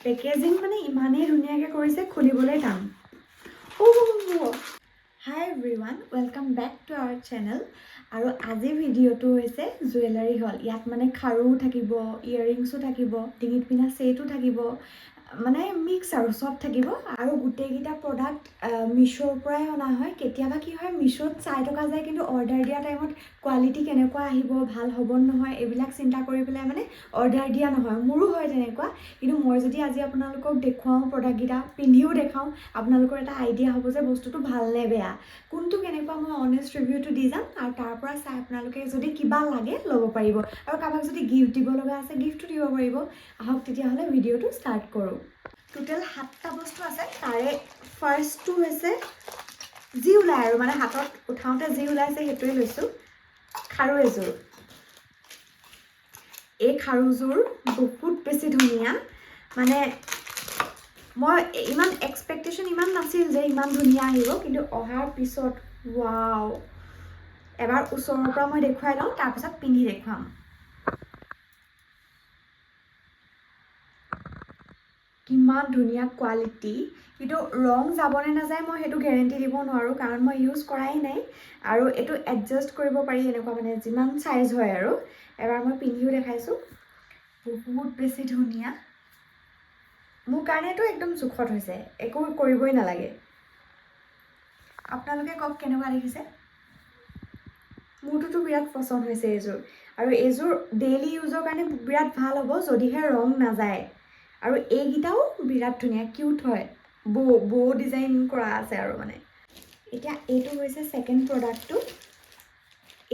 Packaging মানে ইমানেই ধুনীয়াকৈ কৰিছে, খুলিবলৈ টান। Hi everyone, welcome back to our channel. আৰু আজিৰ ভিডিঅ'টো হৈছে জুৱেলাৰী হল। ইয়াত মানে খাৰুও থাকিব, ইয়েৰিংছো থাকিব, ডিঙিত পিন্ধা ছেটো থাকিব, মানে মিক্স আৰু চব থাকিব। আৰু গোটেইকেইটা প্ৰডাক্ট মিছ'ৰ পৰাই অনা হয়। কেতিয়াবা কি হয়, মিছ'ত চাই থকা যায়, কিন্তু অৰ্ডাৰ দিয়া টাইমত কোৱালিটি কেনেকুৱা আহিব, ভাল হ'ব নহয়, এইবিলাক চিন্তা কৰি পেলাই মানে অৰ্ডাৰ দিয়া নহয়। মোৰো হয় তেনেকুৱা। কিন্তু মই যদি আজি আপোনালোকক দেখুৱাওঁ প্ৰডাক্টকেইটা, পিন্ধিও দেখাওঁ, আপোনালোকৰ এটা আইডিয়া হ'ব যে বস্তুটো ভাল নে বেয়া, কোনটো কেনেকুৱা, মই অনেষ্ট ৰিভিউটো দি যাম। আৰু তাৰ পৰা চাই আপোনালোকে যদি কিবা লাগে ল'ব পাৰিব, আৰু কাৰোবাক যদি গিফ্ট দিব লগা আছে গিফ্টটো দিব পাৰিব। আহক তেতিয়াহ'লে ভিডিঅ'টো ষ্টাৰ্ট কৰোঁ। টোটেল 7টা বস্তু আছে। তাৰে ফাৰ্ষ্টটো হৈছে যি ওলাই আৰু মানে হাতত উঠাওঁতে যি ওলাইছে সেইটোৱে লৈছোঁ, খাৰু এযোৰ। এই খাৰুযোৰ বহুত বেছি ধুনীয়া। মানে মই ইমান এক্সপেক্টেশ্যন ইমান নাছিল যে ইমান ধুনীয়া আহিব, কিন্তু অহাৰ পিছত ৱাও। এবাৰ ওচৰৰ পৰা মই দেখুৱাই লওঁ, তাৰপিছত পিন্ধি দেখুৱাম। কিমান ধুনীয়া কোৱালিটি, কিন্তু ৰং যাবনে নাযায় মই সেইটো গেৰেণ্টি দিব নোৱাৰোঁ, কাৰণ মই ইউজ কৰাই নাই। আৰু এইটো এডজাষ্ট কৰিব পাৰি, এনেকুৱা মানে যিমান চাইজ হয় আৰু। এবাৰ মই পিন্ধিও দেখাইছোঁ, বহুত বেছি ধুনীয়া। মোৰ কাৰণেতো একদম জোখত হৈছে, একো কৰিবই নালাগে। আপোনালোকে কওক কেনেকুৱা দেখিছে। মোৰটোতো বিৰাট পচন্দ হৈছে এইযোৰ। আৰু এইযোৰ ডেইলি ইউজৰ কাৰণে বিৰাট ভাল হ'ব, যদিহে ৰং নাযায়। আৰু এইকেইটাও বিৰাট ধুনীয়া, কিউট হয়। বৌ ডিজাইন কৰা আছে আৰু মানে। এতিয়া এইটো হৈছে ছেকেণ্ড প্ৰডাক্টটো।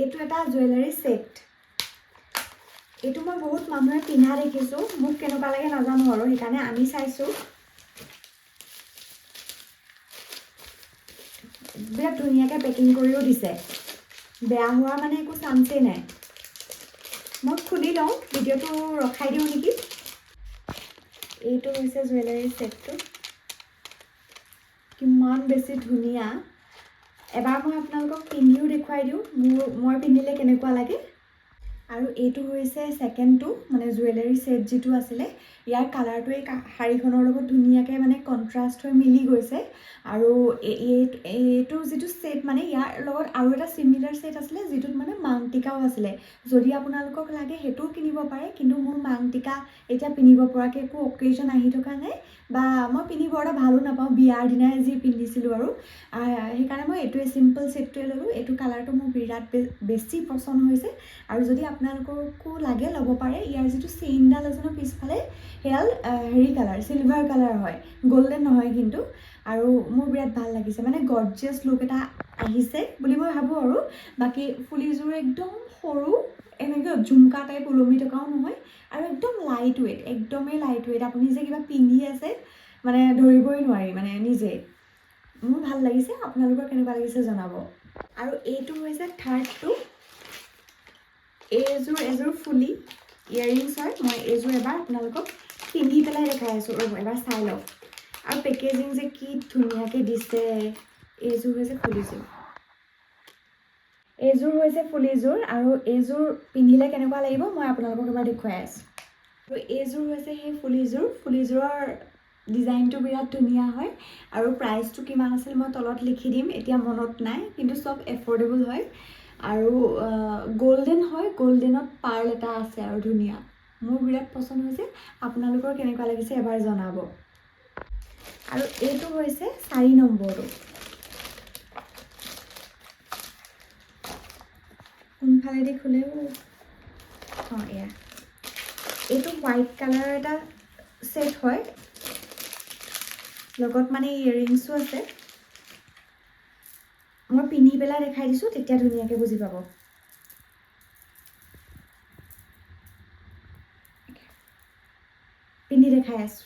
এইটো এটা জুৱেলাৰী ছেট। এইটো মই বহুত মানুহে পিন্ধা দেখিছোঁ, মোক কেনেকুৱা লাগে নাজানো আৰু, সেইকাৰণে আনি চাইছোঁ। বিৰাট ধুনীয়াকৈ পেকিং কৰিও দিছে, বেয়া হোৱাৰ মানে একো চান্সেই নাই। মই খুলি লওঁ, ভিডিঅ'টো ৰখাই দিওঁ নেকি। এইটো হৈছে জুৱেলাৰী ছেটটো, কিমান বেছি ধুনীয়া। এবাৰ মই আপোনালোকক পিন্ধিও দেখুৱাই দিওঁ, মই পিন্ধিলে কেনেকুৱা লাগে। আৰু এইটো হৈছে ছেকেণ্ডটো, মানে জুৱেলাৰী ছেট যিটো আছিলে, ইয়াৰ কালাৰটো এই শাড়ীখনৰ লগত ধুনীয়াকৈ মানে কণ্ট্ৰাষ্ট হৈ মিলি গৈছে। আৰু এইটো যিটো ছেট, মানে ইয়াৰ লগত আৰু এটা চিমিলাৰ ছেট আছিলে, যিটোত মানে মাংটিকাও আছিলে। যদি আপোনালোকক লাগে সেইটোও কিনিব পাৰে, কিন্তু মোৰ মাংটিকা এতিয়া পিন্ধিব পৰাকৈ একো অকেজন আহি থকা নাই, বা মই পিন্ধি বৰ এটা ভালো নাপাওঁ, বিয়াৰ দিনাই যি পিন্ধিছিলোঁ আৰু। সেইকাৰণে মই এইটোৱে চিম্পল ছেটটোৱে ল'লোঁ। এইটো কালাৰটো মোৰ বিৰাট বেছি পচন্দ হৈছে। আৰু যদি আপোনালোককো লাগে ল'ব পাৰে। ইয়াৰ যিটো চেইনডাল আছে ন পিছফালে, সেইডাল হেৰি কালাৰ, চিলভাৰ কালাৰ হয়, গল্ডেন নহয় কিন্তু। আৰু মোৰ বিৰাট ভাল লাগিছে, মানে গৰ্জিয়াছ লুক এটা আহিছে বুলি মই ভাবোঁ আৰু। বাকী ফুলিযোৰ একদম সৰু, এনেকৈ ঝুমকা টাইপ ওলমি থকাও নহয়, আৰু একদম লাইট ৱেইট, একদমেই লাইট ৱেইট। আপুনি যে কিবা পিন্ধি আছে মানে ধৰিবই নোৱাৰি, মানে নিজে। মোৰ ভাল লাগিছে, আপোনালোকৰ কেনেকুৱা লাগিছে জনাব। আৰু এইটো হৈছে থাৰ্ডটো। এযোৰ ফুলি ইয়েৰিংছ হয়। মই এইযোৰ এবাৰ আপোনালোকক পিন্ধি পেলাই দেখাই আছোঁ, এবাৰ চাই লওক। আৰু পেকেজিং যে কি ধুনীয়াকৈ দিছে। এইযোৰ হৈছে ফুলিযোৰ, আৰু এইযোৰ পিন্ধিলে কেনেকুৱা লাগিব মই আপোনালোকক এবাৰ দেখুৱাই আছোঁ। আৰু এইযোৰ হৈছে সেই ফুলিযোৰৰ ডিজাইনটো বিৰাট ধুনীয়া হয়। আৰু প্ৰাইচটো কিমান আছিল মই তলত লিখি দিম, এতিয়া মনত নাই, কিন্তু চব এফৰ্ডেবল হয়। আৰু গল্ডেন হয়, গল্ডেনত পাৰ্ল এটা আছে আৰু ধুনীয়া। মোৰ বিৰাট পচন্দ হৈছে, আপোনালোকৰ কেনেকুৱা লাগিছে এবাৰ জনাব। আৰু এইটো হৈছে 4 নম্বৰটো। কোনফালেদি খোলেও, এয়া এইটো হোৱাইট কালাৰৰ এটা ছেট হয়, লগত মানে ইয়েৰিংছো আছে। মই পিন্ধি পেলাই দেখাই দিছোঁ, তেতিয়া ধুনীয়াকৈ বুজি পাব। পিন্ধি দেখাই আছোঁ।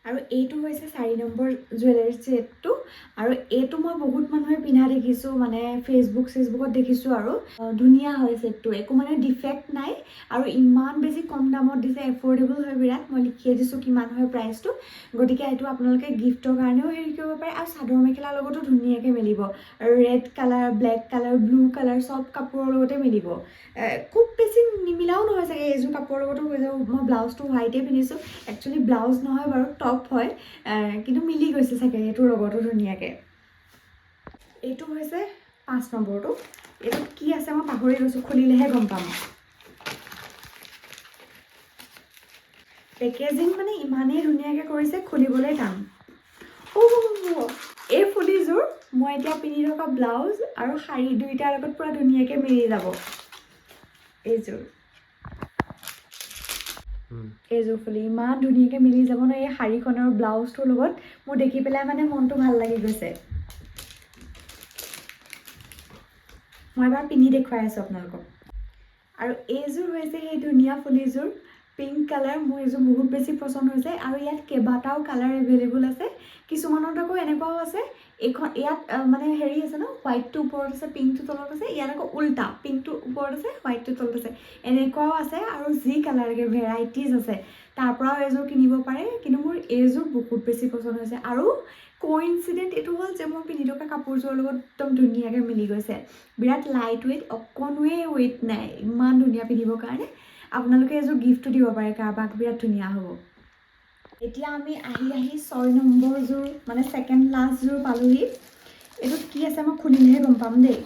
আৰু এইটো হৈছে 4 নম্বৰ জুৱেলাৰী ছেটটো আৰু এইটো মই বহুত মানুহে পিন্ধা দেখিছোঁ মানে ফেচবুকত দেখিছোঁ আৰু ধুনীয়া হয় ছেটটো একো মানে ডিফেক্ট নাই আৰু ইমান বেছি কম দামত দিছে এফৰ্ডেবল হয় বিৰাট মই লিখিয়ে দিছোঁ কিমান হয় প্ৰাইচটো গতিকে এইটো আপোনালোকে গিফ্টৰ কাৰণেও হেৰি কৰিব পাৰে আৰু চাদৰ মেখেলাৰ লগতো ধুনীয়াকৈ মিলিব আৰু red colour black colour blue colour চব কাপোৰৰ লগতে মিলিব খুব বেছি নিমিলাও নহয় চাগে এইযোৰ কাপোৰৰ লগতো হৈ যাব মই ব্লাউজটো হোৱাইটে পিন্ধিছোঁ একচুৱেলি ব্লাউজ নহয় বাৰু টপ হয় কিন্তু মিলি গৈছে চাগে এইটোৰ লগতো ধুনীয়াকৈ এইটো হৈছে 5 নম্বৰটো এইটো কি আছে মই পাহৰি গৈছোঁ খুলিলেহে গম পাম পেকেজিং মানে ইমানেই ধুনীয়াকৈ কৰিছে খুলিবলৈ টান এই ফুলিযোৰ মই এতিয়া পিন্ধি থকা ব্লাউজ আৰু শাৰী দুইটাৰ লগত পুৰা ধুনীয়াকৈ মিলি যাব এইযোৰ ফুলি ইমান ধুনীয়াকৈ মিলি যাব ন এই শাৰীখনৰ ব্লাউজটোৰ লগত মোৰ দেখি পেলাই মানে মনটো ভাল লাগি গৈছে মই এবাৰ পিন্ধি দেখুৱাই আছোঁ আপোনালোকক আৰু এইযোৰ হৈছে সেই ধুনীয়া ফুলিযোৰ পিংক কালাৰ মোৰ এইযোৰ বহুত বেছি পচন্দ হৈছে আৰু ইয়াত কেইবাটাও কালাৰ এভেইলেবল আছে কিছুমানত আকৌ এনেকুৱাও আছে এইখন ইয়াত মানে হেৰি আছে ন হোৱাইটটো ওপৰত আছে পিংকটো তলত আছে ইয়াত আকৌ উল্টা পিংকটো ওপৰত আছে হোৱাইটটো তলত আছে এনেকুৱাও আছে আৰু যি কালাৰ ভেৰাইটিজ আছে তাৰ পৰাও এইযোৰ কিনিব পাৰে কিন্তু মোৰ এইযোৰ বহুত বেছি পচন্দ হৈছে আৰু কোইনচিডেণ্ট এইটো হ'ল যে মই পিন্ধি থকা কাপোৰযোৰৰ লগত একদম ধুনীয়াকৈ মিলি গৈছে বিৰাট লাইট ৱেইট অকণোৱে ৱেইট নাই ইমান ধুনীয়া পিন্ধিবৰ কাৰণে আপোনালোকে এইযোৰ গিফ্টটো দিব পাৰে কাৰোবাক বিৰাট ধুনীয়া হ'ব এতিয়া আমি আহি 6 নম্বৰযোৰ মানে ছেকেণ্ড লাষ্টযোৰ পালোহি এইটোত কি আছে মই খুলিলেহে গম পাম দেই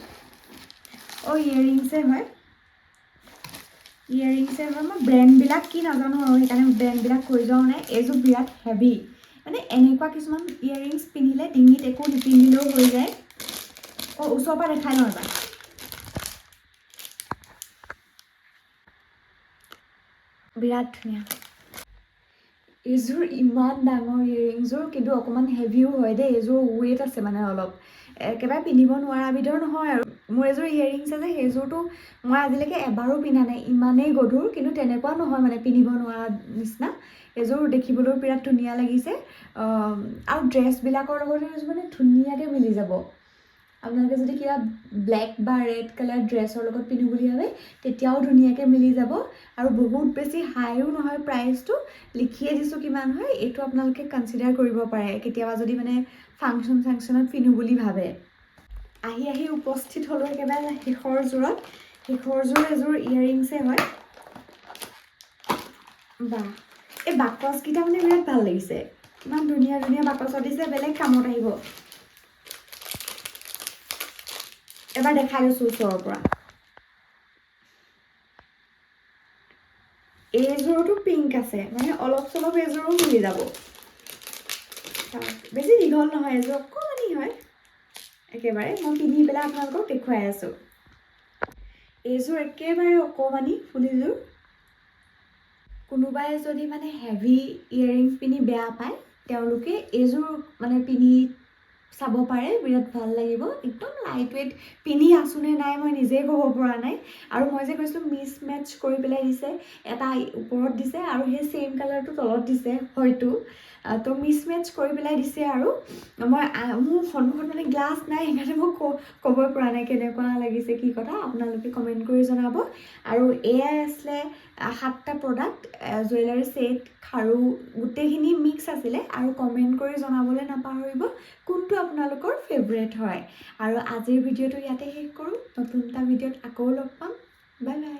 ইয়েৰিংছে হয় মই ব্ৰেণ্ডবিলাক কি নাজানো আৰু সেইকাৰণে ব্ৰেণ্ডবিলাক কৈ যোৱাও নাই এইযোৰ বিৰাট হেভি মানে এনেকুৱা কিছুমান ইয়েৰিংছ পিন্ধিলে ডিঙিত একো নিপিন্ধিলেও হৈ যায় ওচৰৰ পৰা দেখাই লওঁ এবাৰ বিৰাট ধুনীয়া এইযোৰ ইমান ডাঙৰ ইয়েৰিংযোৰ কিন্তু অকণমান হেভিও হয় দেই এইযোৰ ৱেইট আছে মানে অলপ একেবাৰে পিন্ধিব নোৱাৰা বিধৰ নহয় আৰু মোৰ এযোৰ ইয়েৰিংছ আছে সেইযোৰটো মই আজিলৈকে এবাৰো পিন্ধা নাই ইমানেই গধুৰ কিন্তু তেনেকুৱা নহয় মানে পিন্ধিব নোৱাৰা নিচিনা এইযোৰ দেখিবলৈও বিৰাট ধুনীয়া লাগিছে আৰু ড্ৰেছবিলাকৰ লগত এইযোৰ মানে ধুনীয়াকৈ মিলি যাব আপোনালোকে যদি কিবা ব্লেক বা ৰেড কালাৰ ড্ৰেছৰ লগত পিন্ধো বুলি ভাবে তেতিয়াও ধুনীয়াকৈ মিলি যাব আৰু বহুত বেছি হাইও নহয় প্ৰাইচটো লিখিয়ে দিছোঁ কিমান হয় এইটো আপোনালোকে কনচিডাৰ কৰিব পাৰে কেতিয়াবা যদি মানে ফাংচনত পিন্ধো বুলি ভাবে আহি উপস্থিত হ'লোঁ একেবাৰে শেষৰ জোৰ এযোৰ ইয়েৰিংছে হয় বা এই বাকচকেইটা মানে বিৰাট ভাল লাগিছে ইমান ধুনীয়া ধুনীয়া বাকচত দিছে বেলেগ কামত আহিব এবাৰ দেখাই লৈছোঁ ওচৰৰ পৰা এইযোৰতো পিংক আছে মানে অলপ চলপ এইযোৰো মিলি যাব বেছি দীঘল নহয় এইযোৰ অকণমানি হয় একেবাৰে মই পিন্ধি পেলাই আপোনালোকক দেখুৱাই আছোঁ এইযোৰ একেবাৰে অকণমানি ফুলিযোৰ কোনোবাই যদি মানে হেভি ইয়েৰিংছ পিন্ধি বেয়া পায় তেওঁলোকে এইযোৰ মানে পিন্ধি চাব পাৰে বিৰাট ভাল লাগিব একদম লাইট ৱেইট পিন্ধি আছোঁ নে নাই মই নিজেই ক'ব পৰা নাই আৰু মই যে কৈছিলোঁ মিছ মেটচ কৰি পেলাই দিছে এটা ওপৰত দিছে আৰু সেই ছেইম কালাৰটো তলত দিছে হয়তো তো মিছ মেটচ কৰি পেলাই দিছে আৰু মই মোৰ সন্মুখত মানে গ্লাছ নাই সেইকাৰণে মই ক'বই পৰা নাই কেনেকুৱা লাগিছে কি কথা আপোনালোকে কমেণ্ট কৰি জনাব আৰু এয়াই আছিলে 7টা প্ৰডাক্ট জুৱেলাৰী ছেট খাৰু গোটেইখিনি মিক্স আছিলে আৰু কমেণ্ট কৰি জনাবলৈ নাপাহৰিব কোনটো আপোনালোকৰ ফেভৰেট হয় আৰু আজিৰ ভিডিঅ'টো ইয়াতে শেষ কৰোঁ নতুন এটা ভিডিঅ'ত আকৌ লগ পাম বাই বাই